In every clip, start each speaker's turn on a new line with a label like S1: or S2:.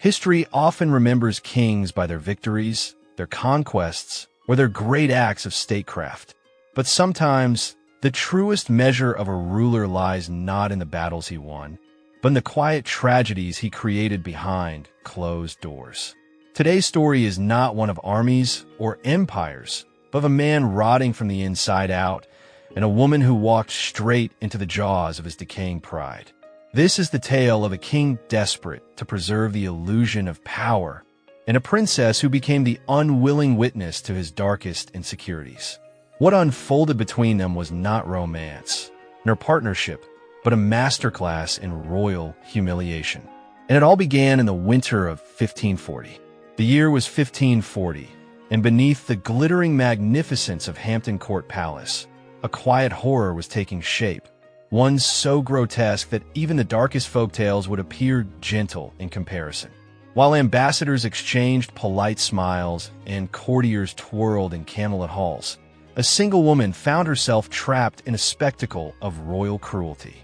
S1: History often remembers kings by their victories, their conquests, or their great acts of statecraft. But sometimes, the truest measure of a ruler lies not in the battles he won, but in the quiet tragedies he created behind closed doors. Today's story is not one of armies or empires, but of a man rotting from the inside out, and a woman who walked straight into the jaws of his decaying pride. This is the tale of a king desperate to preserve the illusion of power, and a princess who became the unwilling witness to his darkest insecurities. What unfolded between them was not romance, nor partnership, but a masterclass in royal humiliation. And it all began in the winter of 1540. The year was 1540, and beneath the glittering magnificence of Hampton Court Palace, a quiet horror was taking shape, one so grotesque that even the darkest folktales would appear gentle in comparison. While ambassadors exchanged polite smiles and courtiers twirled in candlelit halls, a single woman found herself trapped in a spectacle of royal cruelty.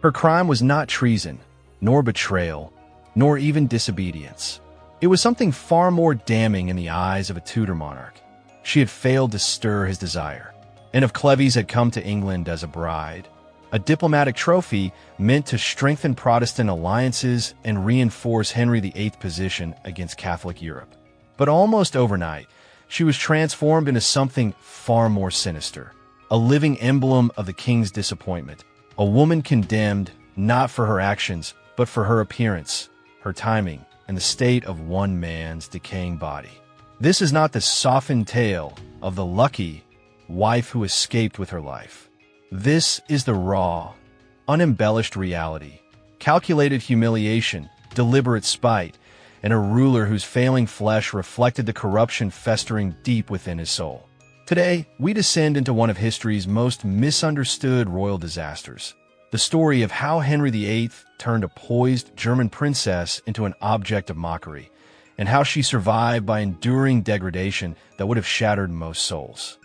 S1: Her crime was not treason, nor betrayal, nor even disobedience. It was something far more damning in the eyes of a Tudor monarch. She had failed to stir his desire. Anne of Cleves had come to England as a bride, a diplomatic trophy meant to strengthen Protestant alliances and reinforce Henry VIII's position against Catholic Europe. But almost overnight, she was transformed into something far more sinister, a living emblem of the king's disappointment, a woman condemned not for her actions, but for her appearance, her timing, and the state of one man's decaying body. This is not the softened tale of the lucky wife who escaped with her life. This is the raw, unembellished reality, calculated humiliation, deliberate spite, and a ruler whose failing flesh reflected the corruption festering deep within his soul. Today, we descend into one of history's most misunderstood royal disasters, the story of how Henry VIII turned a poised German princess into an object of mockery, and how she survived by enduring degradation that would have shattered most souls.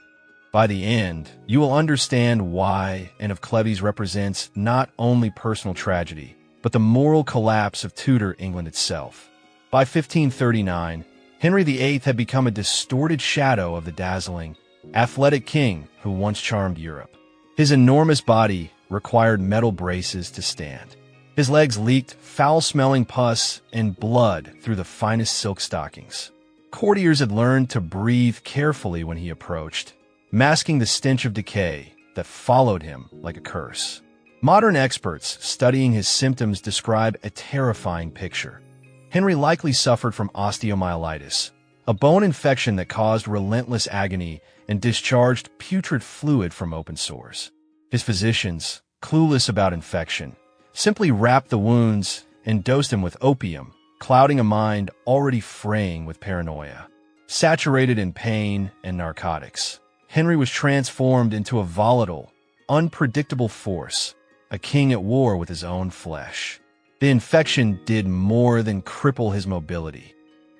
S1: By the end, you will understand why Anne of Cleves represents not only personal tragedy, but the moral collapse of Tudor England itself. By 1539, Henry VIII had become a distorted shadow of the dazzling, athletic king who once charmed Europe. His enormous body required metal braces to stand. His legs leaked foul-smelling pus and blood through the finest silk stockings. Courtiers had learned to breathe carefully when he approached, masking the stench of decay that followed him like a curse. Modern experts studying his symptoms describe a terrifying picture. Henry likely suffered from osteomyelitis, a bone infection that caused relentless agony and discharged putrid fluid from open sores. His physicians, clueless about infection, simply wrapped the wounds and dosed him with opium, clouding a mind already fraying with paranoia. Saturated in pain and narcotics, Henry was transformed into a volatile, unpredictable force, a king at war with his own flesh. The infection did more than cripple his mobility.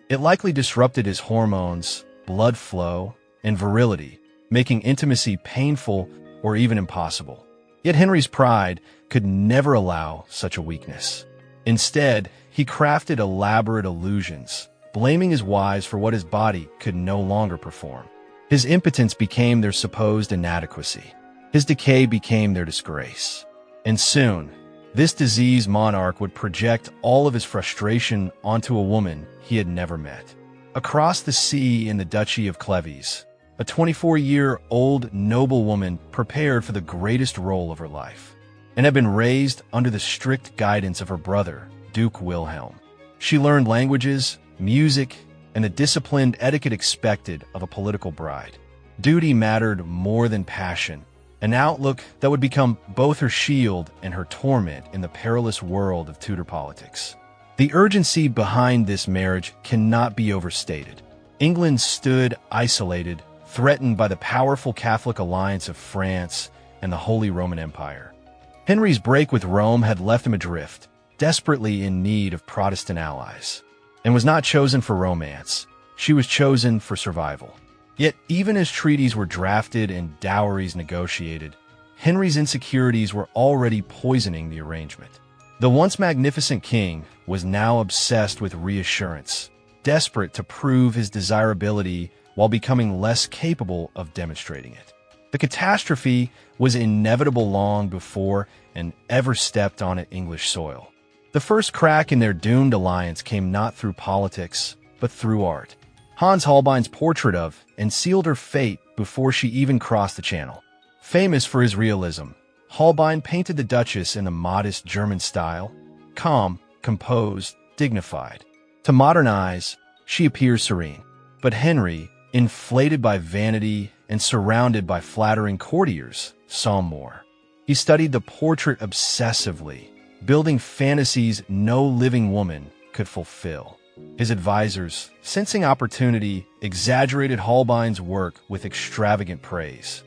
S1: It likely disrupted his hormones, blood flow, and virility, making intimacy painful or even impossible. Yet Henry's pride could never allow such a weakness. Instead, he crafted elaborate illusions, blaming his wives for what his body could no longer perform. His impotence became their supposed inadequacy. His decay became their disgrace. And soon, this diseased monarch would project all of his frustration onto a woman he had never met. Across the sea in the Duchy of Cleves, a 24-year-old noblewoman prepared for the greatest role of her life, and had been raised under the strict guidance of her brother, Duke Wilhelm. She learned languages, music, and the disciplined etiquette expected of a political bride. Duty mattered more than passion, an outlook that would become both her shield and her torment in the perilous world of Tudor politics. The urgency behind this marriage cannot be overstated. England stood isolated, threatened by the powerful Catholic alliance of France and the Holy Roman Empire. Henry's break with Rome had left him adrift, desperately in need of Protestant allies, and was not chosen for romance. She was chosen for survival. Yet, even as treaties were drafted and dowries negotiated, Henry's insecurities were already poisoning the arrangement. The once magnificent king was now obsessed with reassurance, desperate to prove his desirability while becoming less capable of demonstrating it. The catastrophe was inevitable long before an ever stepped on English soil. The first crack in their doomed alliance came not through politics, but through art. Hans Holbein's portrait of and sealed her fate before she even crossed the Channel. Famous for his realism, Holbein painted the Duchess in the modest German style, calm, composed, dignified. To modern eyes, she appears serene. But Henry, inflated by vanity and surrounded by flattering courtiers, saw more. He studied the portrait obsessively, building fantasies no living woman could fulfill. His advisors, sensing opportunity, exaggerated Holbein's work with extravagant praise.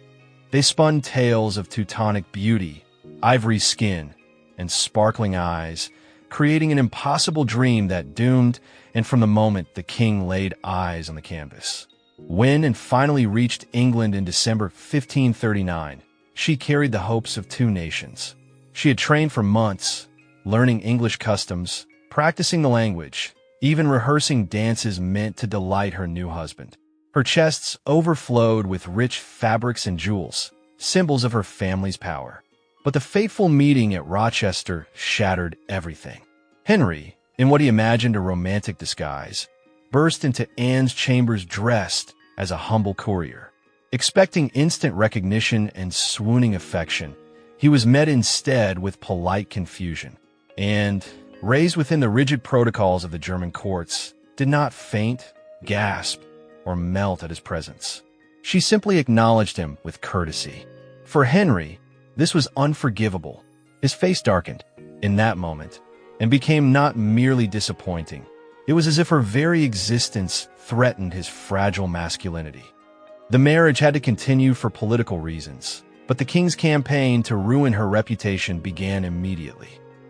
S1: They spun tales of Teutonic beauty, ivory skin, and sparkling eyes, creating an impossible dream that doomed, and from the moment the king laid eyes on the canvas. When and finally reached England in December 1539, she carried the hopes of two nations. She had trained for months, learning English customs, practicing the language, even rehearsing dances meant to delight her new husband. Her chests overflowed with rich fabrics and jewels, symbols of her family's power. But the fateful meeting at Rochester shattered everything. Henry, in what he imagined a romantic disguise, burst into Anne's chambers dressed as a humble courtier. Expecting instant recognition and swooning affection, he was met instead with polite confusion, and, raised within the rigid protocols of the German courts, did not faint, gasp, or melt at his presence. She simply acknowledged him with courtesy. For Henry, this was unforgivable. His face darkened in that moment and became not merely disappointing. It was as if her very existence threatened his fragile masculinity. The marriage had to continue for political reasons, but the king's campaign to ruin her reputation began immediately.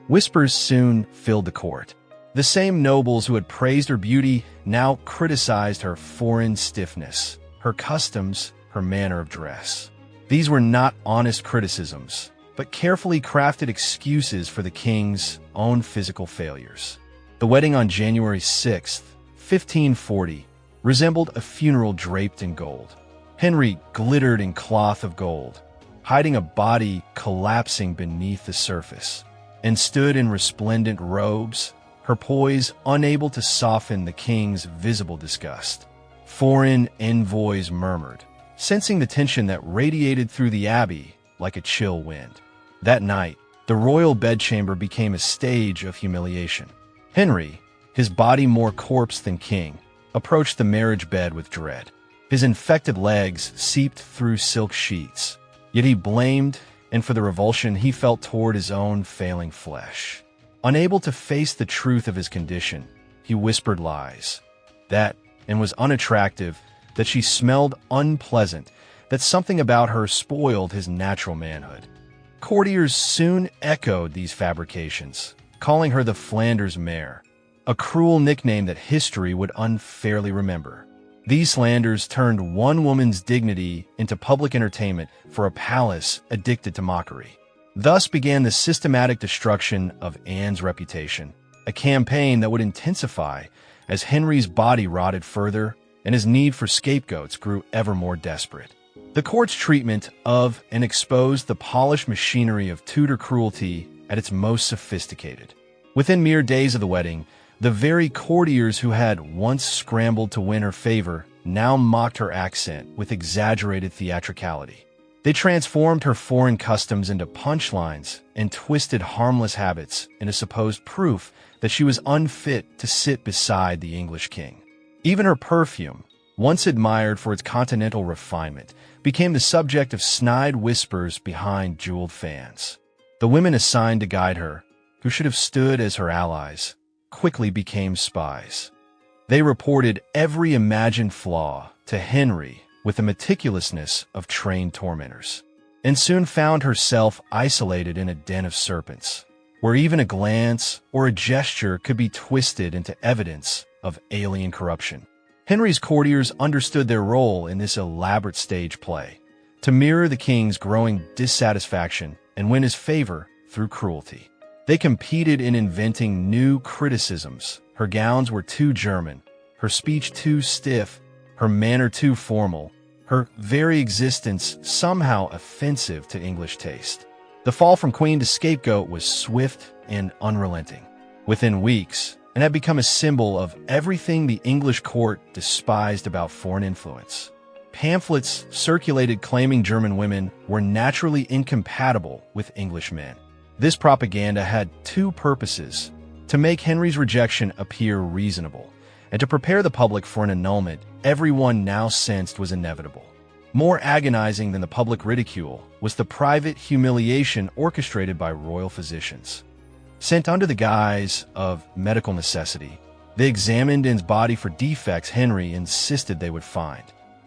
S1: Whispers soon filled the court. The same nobles who had praised her beauty now criticized her foreign stiffness, her customs, her manner of dress. These were not honest criticisms, but carefully crafted excuses for the king's own physical failures. The wedding on January 6, 1540, resembled a funeral draped in gold. Henry glittered in cloth of gold, hiding a body collapsing beneath the surface, and stood in resplendent robes, her poise unable to soften the king's visible disgust. Foreign envoys murmured, sensing the tension that radiated through the abbey like a chill wind. That night, the royal bedchamber became a stage of humiliation. Henry, his body more corpse than king, approached the marriage bed with dread. His infected legs seeped through silk sheets, yet he blamed, and for the revulsion he felt toward his own failing flesh. Unable to face the truth of his condition, he whispered lies. That, and was unattractive, that she smelled unpleasant, that something about her spoiled his natural manhood. Courtiers soon echoed these fabrications, calling her the Flanders mare, a cruel nickname that history would unfairly remember. These slanders turned one woman's dignity into public entertainment for a palace addicted to mockery. Thus began the systematic destruction of Anne's reputation, a campaign that would intensify as Henry's body rotted further and his need for scapegoats grew ever more desperate. The court's treatment of and exposed the polished machinery of Tudor cruelty at its most sophisticated. Within mere days of the wedding, the very courtiers who had once scrambled to win her favor now mocked her accent with exaggerated theatricality. They transformed her foreign customs into punchlines and twisted harmless habits into supposed proof that she was unfit to sit beside the English king. Even her perfume, once admired for its continental refinement, became the subject of snide whispers behind jeweled fans. The women assigned to guide her, who should have stood as her allies, quickly became spies. They reported every imagined flaw to Henry with the meticulousness of trained tormentors, and soon found herself isolated in a den of serpents, where even a glance or a gesture could be twisted into evidence of alien corruption. Henry's courtiers understood their role in this elaborate stage play, to mirror the king's growing dissatisfaction and win his favor through cruelty. They competed in inventing new criticisms. Her gowns were too German, her speech too stiff, her manner too formal, her very existence somehow offensive to English taste. The fall from queen to scapegoat was swift and unrelenting. Within weeks, and had become a symbol of everything the English court despised about foreign influence. Pamphlets circulated claiming German women were naturally incompatible with English men. This propaganda had two purposes: to make Henry's rejection appear reasonable, and to prepare the public for an annulment everyone now sensed was inevitable. More agonizing than the public ridicule was the private humiliation orchestrated by royal physicians. Sent under the guise of medical necessity, they examined Anne's body for defects Henry insisted they would find.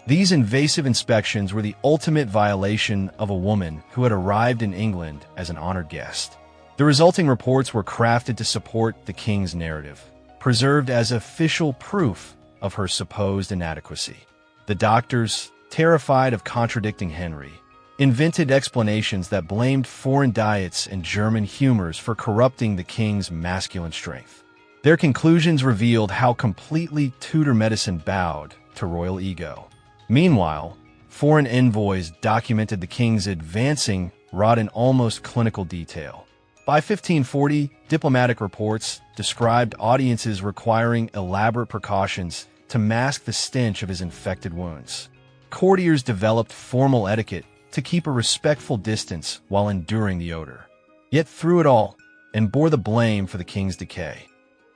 S1: These invasive inspections were the ultimate violation of a woman who had arrived in England as an honored guest. The resulting reports were crafted to support the king's narrative, preserved as official proof of her supposed inadequacy. The doctors, terrified of contradicting Henry, invented explanations that blamed foreign diets and German humors for corrupting the king's masculine strength. Their conclusions revealed how completely Tudor medicine bowed to royal ego. Meanwhile, foreign envoys documented the king's advancing rot in almost clinical detail. By 1540, diplomatic reports described audiences requiring elaborate precautions to mask the stench of his infected wounds. Courtiers developed formal etiquette to keep a respectful distance while enduring the odor. Yet through it all, Anne bore the blame for the king's decay.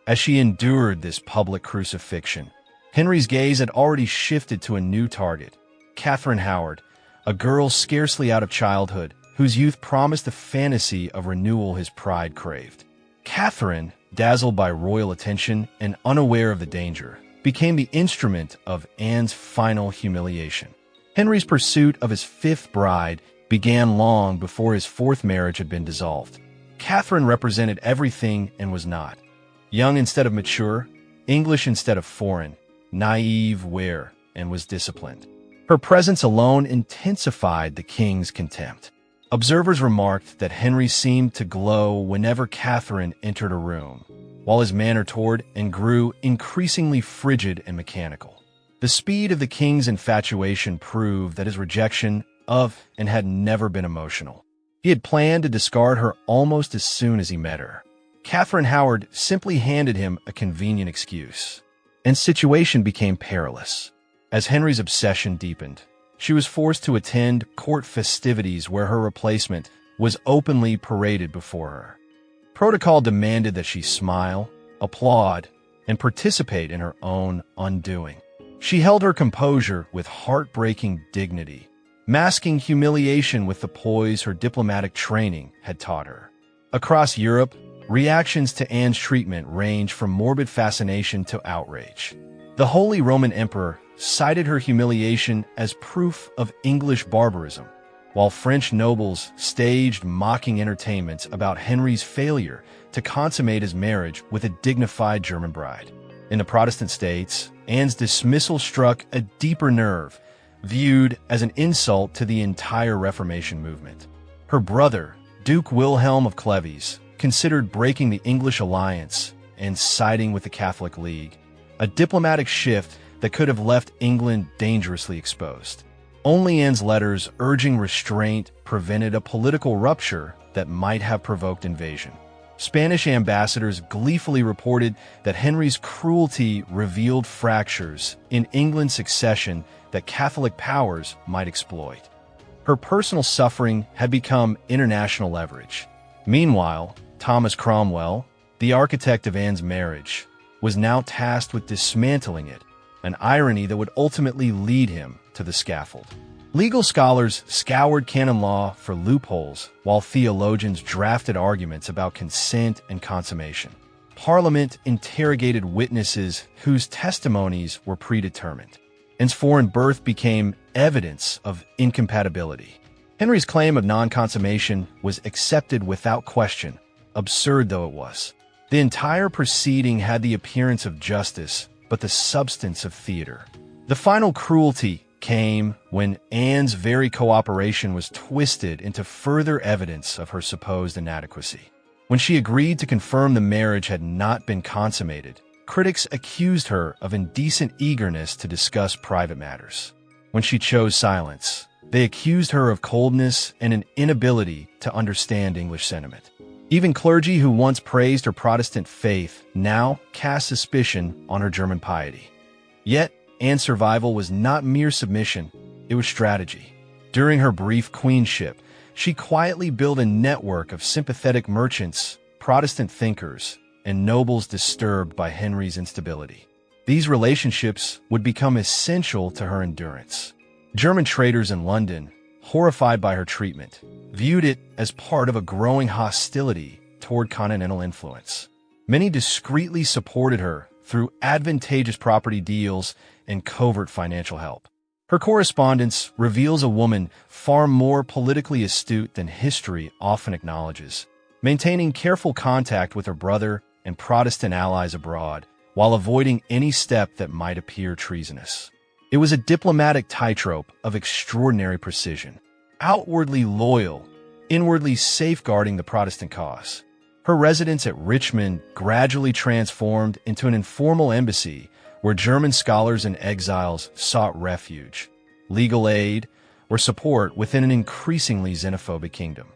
S1: As she endured this public crucifixion, Henry's gaze had already shifted to a new target: Catherine Howard, a girl scarcely out of childhood, whose youth promised the fantasy of renewal his pride craved. Catherine, dazzled by royal attention and unaware of the danger, became the instrument of Anne's final humiliation. Henry's pursuit of his fifth bride began long before his fourth marriage had been dissolved. Catherine represented everything and was not. Young instead of mature, English instead of foreign, naive where, and was disciplined. Her presence alone intensified the king's contempt. Observers remarked that Henry seemed to glow whenever Catherine entered a room, while his manner toward and grew increasingly frigid and mechanical. The speed of the king's infatuation proved that his rejection of and had never been emotional. He had planned to discard her almost as soon as he met her. Catherine Howard simply handed him a convenient excuse, and the situation became perilous. As Henry's obsession deepened, she was forced to attend court festivities where her replacement was openly paraded before her. Protocol demanded that she smile, applaud, and participate in her own undoing. She held her composure with heartbreaking dignity, masking humiliation with the poise her diplomatic training had taught her. Across Europe, reactions to Anne's treatment ranged from morbid fascination to outrage. The Holy Roman Emperor cited her humiliation as proof of English barbarism, while French nobles staged mocking entertainments about Henry's failure to consummate his marriage with a dignified German bride. In the Protestant states, Anne's dismissal struck a deeper nerve, viewed as an insult to the entire Reformation movement. Her brother, Duke Wilhelm of Cleves, considered breaking the English alliance and siding with the Catholic League, a diplomatic shift that could have left England dangerously exposed. Only Anne's letters urging restraint prevented a political rupture that might have provoked invasion. Spanish ambassadors gleefully reported that Henry's cruelty revealed fractures in England's succession that Catholic powers might exploit. Her personal suffering had become international leverage. Meanwhile, Thomas Cromwell, the architect of Anne's marriage, was now tasked with dismantling it, an irony that would ultimately lead him to the scaffold. Legal scholars scoured canon law for loopholes, while theologians drafted arguments about consent and consummation. Parliament interrogated witnesses whose testimonies were predetermined. Anne's foreign birth became evidence of incompatibility. Henry's claim of non-consummation was accepted without question, absurd though it was. The entire proceeding had the appearance of justice, but the substance of theater. The final cruelty came when Anne's very cooperation was twisted into further evidence of her supposed inadequacy. When she agreed to confirm the marriage had not been consummated, critics accused her of indecent eagerness to discuss private matters. When she chose silence, they accused her of coldness and an inability to understand English sentiment. Even clergy who once praised her Protestant faith now cast suspicion on her German piety. Yet, Anne's survival was not mere submission, it was strategy. During her brief queenship, she quietly built a network of sympathetic merchants, Protestant thinkers, and nobles disturbed by Henry's instability. These relationships would become essential to her endurance. German traders in London, horrified by her treatment, viewed it as part of a growing hostility toward continental influence. Many discreetly supported her through advantageous property deals and covert financial help. Her correspondence reveals a woman far more politically astute than history often acknowledges, maintaining careful contact with her brother and Protestant allies abroad while avoiding any step that might appear treasonous. It was a diplomatic tightrope of extraordinary precision, outwardly loyal, inwardly safeguarding the Protestant cause. Her residence at Richmond gradually transformed into an informal embassy where German scholars and exiles sought refuge, legal aid, or support within an increasingly xenophobic kingdom.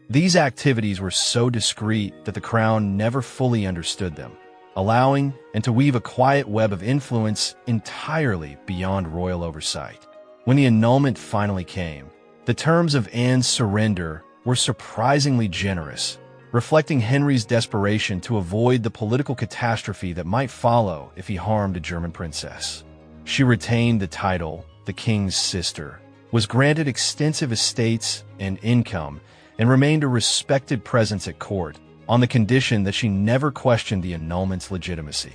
S1: These activities were so discreet that the crown never fully understood them, allowing and to weave a quiet web of influence entirely beyond royal oversight. When the annulment finally came, the terms of Anne's surrender were surprisingly generous, reflecting Henry's desperation to avoid the political catastrophe that might follow if he harmed a German princess. She retained the title, the king's sister, was granted extensive estates and income, and remained a respected presence at court, on the condition that she never questioned the annulment's legitimacy,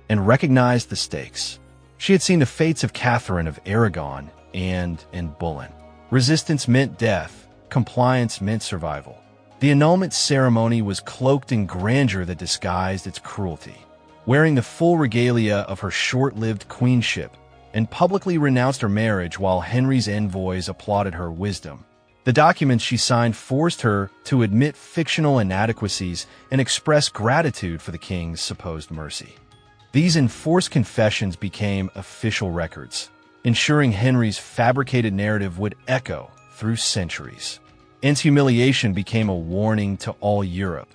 S1: and recognized the stakes. She had seen the fates of Catherine of Aragon and Boleyn. Resistance meant death, compliance meant survival. The annulment ceremony was cloaked in grandeur that disguised its cruelty. Wearing the full regalia of her short-lived queenship, and publicly renounced her marriage while Henry's envoys applauded her wisdom, the documents she signed forced her to admit fictional inadequacies and express gratitude for the king's supposed mercy. These enforced confessions became official records, ensuring Henry's fabricated narrative would echo through centuries. Anne's humiliation became a warning to all Europe.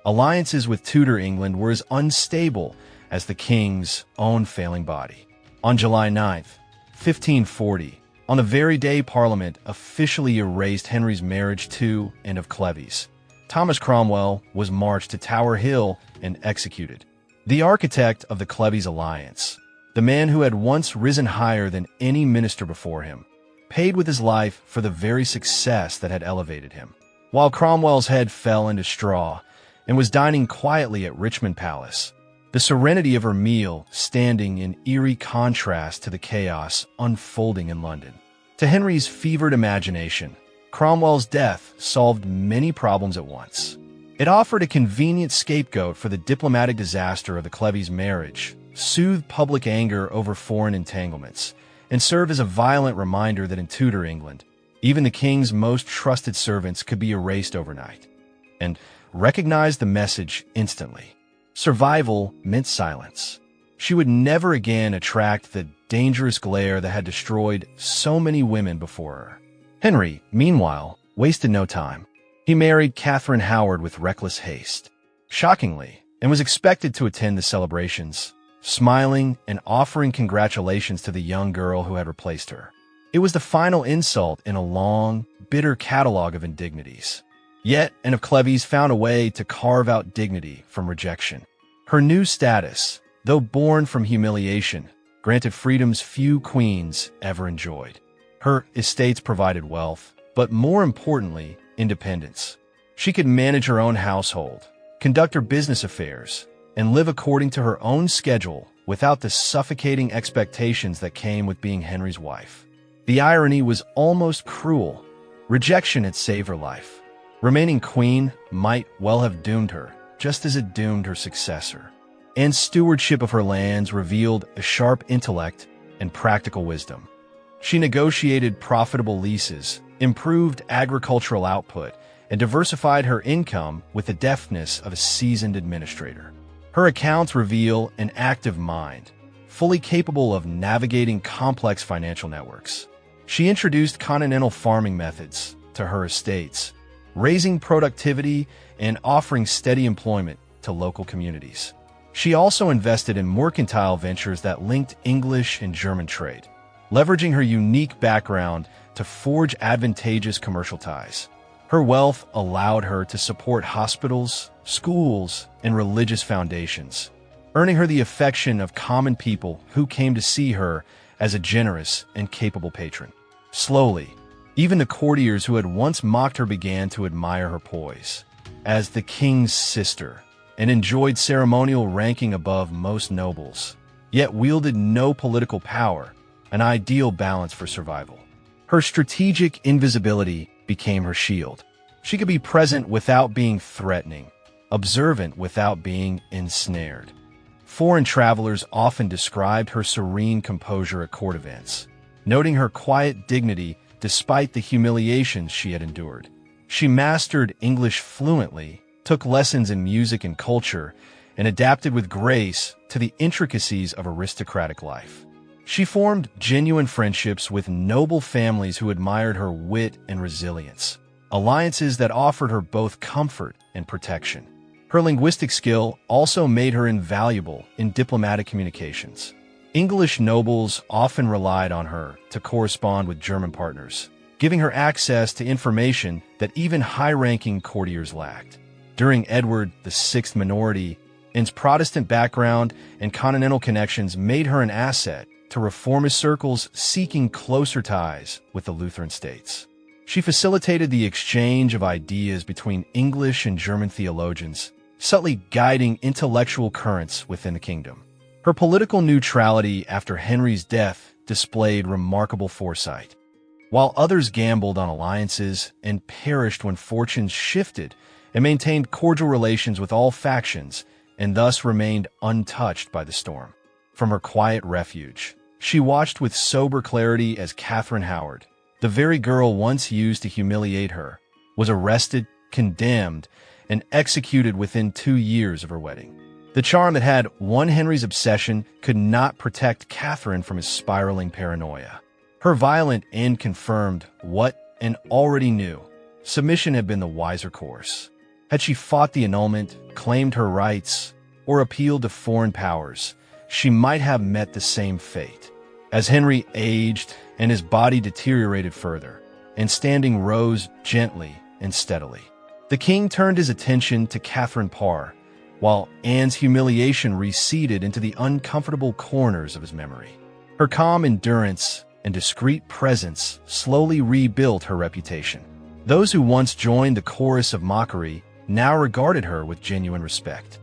S1: Alliances with Tudor England were as unstable as the king's own failing body. On July 9, 1540, on the very day Parliament officially erased Henry's marriage to Anne of Cleves, Thomas Cromwell was marched to Tower Hill and executed. The architect of the Cleves alliance, the man who had once risen higher than any minister before him, paid with his life for the very success that had elevated him. While Cromwell's head fell into straw and was dining quietly at Richmond Palace, the serenity of her meal standing in eerie contrast to the chaos unfolding in London. To Henry's fevered imagination, Cromwell's death solved many problems at once. It offered a convenient scapegoat for the diplomatic disaster of the Cleves marriage, soothed public anger over foreign entanglements, and serve as a violent reminder that in Tudor England, even the king's most trusted servants could be erased overnight, and recognized the message instantly. Survival meant silence. She would never again attract the dangerous glare that had destroyed so many women before her. Henry, meanwhile, wasted no time. He married Catherine Howard with reckless haste, shockingly, and was expected to attend the celebrations, smiling and offering congratulations to the young girl who had replaced her. It was the final insult in a long, bitter catalog of indignities. Yet Anne of Cleves found a way to carve out dignity from rejection. Her new status, though born from humiliation, granted freedoms few queens ever enjoyed. Her estates provided wealth, but more importantly, independence. She could manage her own household, conduct her business affairs, and live according to her own schedule without the suffocating expectations that came with being Henry's wife. The irony was almost cruel. Rejection had saved her life. Remaining queen might well have doomed her, just as it doomed her successor. Anne's stewardship of her lands revealed a sharp intellect and practical wisdom. She negotiated profitable leases, improved agricultural output, and diversified her income with the deftness of a seasoned administrator. Her accounts reveal an active mind, fully capable of navigating complex financial networks. She introduced continental farming methods to her estates, raising productivity and offering steady employment to local communities. She also invested in mercantile ventures that linked English and German trade, leveraging her unique background to forge advantageous commercial ties. Her wealth allowed her to support hospitals, schools, and religious foundations, earning her the affection of common people who came to see her as a generous and capable patron. Slowly, even the courtiers who had once mocked her began to admire her poise as the king's sister and enjoyed ceremonial ranking above most nobles, yet wielded no political power, an ideal balance for survival. Her strategic invisibility became her shield. She could be present without being threatening, observant without being ensnared. Foreign travelers often described her serene composure at court events, noting her quiet dignity despite the humiliations she had endured. She mastered English fluently, took lessons in music and culture, and adapted with grace to the intricacies of aristocratic life. She formed genuine friendships with noble families who admired her wit and resilience, alliances that offered her both comfort and protection. Her linguistic skill also made her invaluable in diplomatic communications. English nobles often relied on her to correspond with German partners, giving her access to information that even high-ranking courtiers lacked. During Edward VI's minority, Anne's Protestant background and continental connections made her an asset to reformist circles seeking closer ties with the Lutheran states. She facilitated the exchange of ideas between English and German theologians, subtly guiding intellectual currents within the kingdom. Her political neutrality after Henry's death displayed remarkable foresight. While others gambled on alliances and perished when fortunes shifted, and maintained cordial relations with all factions and thus remained untouched by the storm. From her quiet refuge, she watched with sober clarity as Catherine Howard, the very girl once used to humiliate her, was arrested, condemned, and executed within 2 years of her wedding. The charm that had won Henry's obsession could not protect Catherine from his spiraling paranoia. Her violent end confirmed what Anne already knew. Submission had been the wiser course. Had she fought the annulment, claimed her rights, or appealed to foreign powers, she might have met the same fate. As Henry aged and his body deteriorated further, Anne's standing rose gently and steadily. The king turned his attention to Catherine Parr, while Anne's humiliation receded into the uncomfortable corners of his memory. Her calm endurance and discreet presence slowly rebuilt her reputation. Those who once joined the chorus of mockery now regarded her with genuine respect.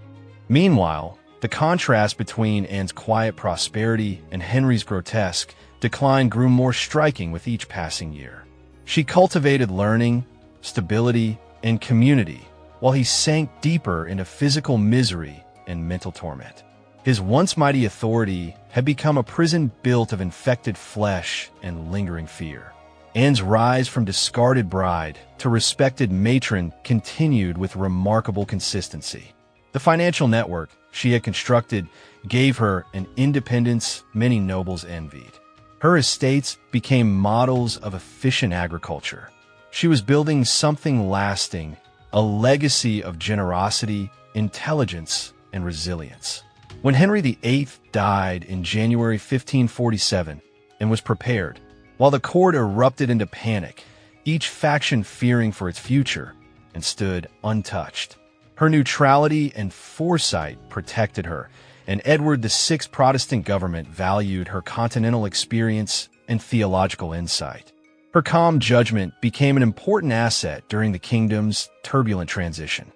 S1: Meanwhile, the contrast between Anne's quiet prosperity and Henry's grotesque decline grew more striking with each passing year. She cultivated learning, stability, and community, while he sank deeper into physical misery and mental torment. His once mighty authority had become a prison built of infected flesh and lingering fear. Anne's rise from discarded bride to respected matron continued with remarkable consistency. The financial network she had constructed gave her an independence many nobles envied. Her estates became models of efficient agriculture. She was building something lasting, a legacy of generosity, intelligence, and resilience. When Henry VIII died in January 1547 and was prepared, while the court erupted into panic, each faction fearing for its future, and stood untouched. Her neutrality and foresight protected her, and Edward VI's Protestant government valued her continental experience and theological insight. Her calm judgment became an important asset during the kingdom's turbulent transition.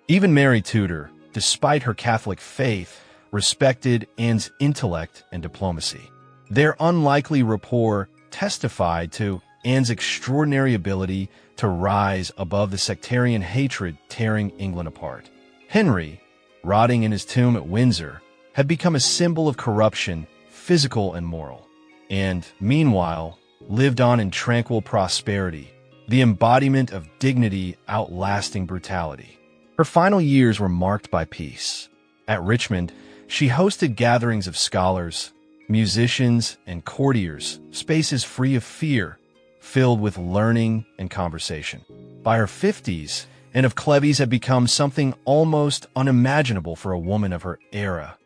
S1: Even Mary Tudor, despite her Catholic faith, respected Anne's intellect and diplomacy. Their unlikely rapport testified to Anne's extraordinary ability to rise above the sectarian hatred tearing England apart. Henry, rotting in his tomb at Windsor, had become a symbol of corruption, physical and moral, and, meanwhile, lived on in tranquil prosperity, the embodiment of dignity outlasting brutality. Her final years were marked by peace. At Richmond, she hosted gatherings of scholars, musicians, and courtiers, spaces free of fear, filled with learning and conversation. By her 50s, Anne of Cleves had become something almost unimaginable for a woman of her era,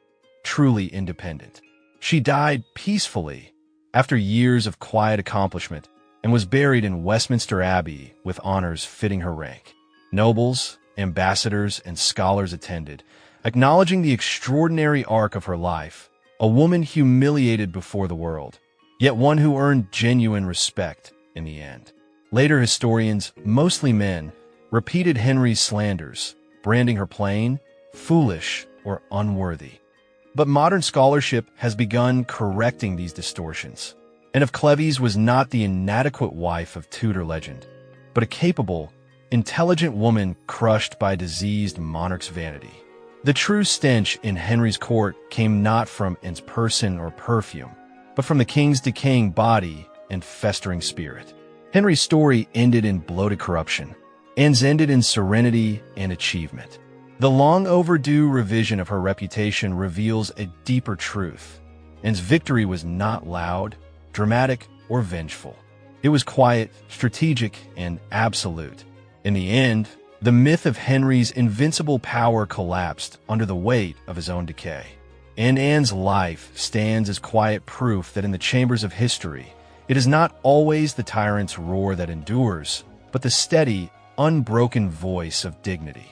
S1: truly independent. She died peacefully after years of quiet accomplishment and was buried in Westminster Abbey with honors fitting her rank. Nobles, ambassadors, and scholars attended, acknowledging the extraordinary arc of her life, a woman humiliated before the world, yet one who earned genuine respect in the end. Later historians, mostly men, repeated Henry's slanders, branding her plain, foolish, or unworthy. But modern scholarship has begun correcting these distortions. Anne of Cleves was not the inadequate wife of Tudor legend, but a capable, intelligent woman crushed by diseased monarch's vanity. The true stench in Henry's court came not from Anne's person or perfume, but from the king's decaying body and festering spirit. Henry's story ended in bloated corruption. Anne's ended in serenity and achievement. The long overdue revision of her reputation reveals a deeper truth. Anne's victory was not loud, dramatic, or vengeful. It was quiet, strategic, and absolute. In the end, the myth of Henry's invincible power collapsed under the weight of his own decay. And Anne's life stands as quiet proof that in the chambers of history, it is not always the tyrant's roar that endures, but the steady, unbroken voice of dignity.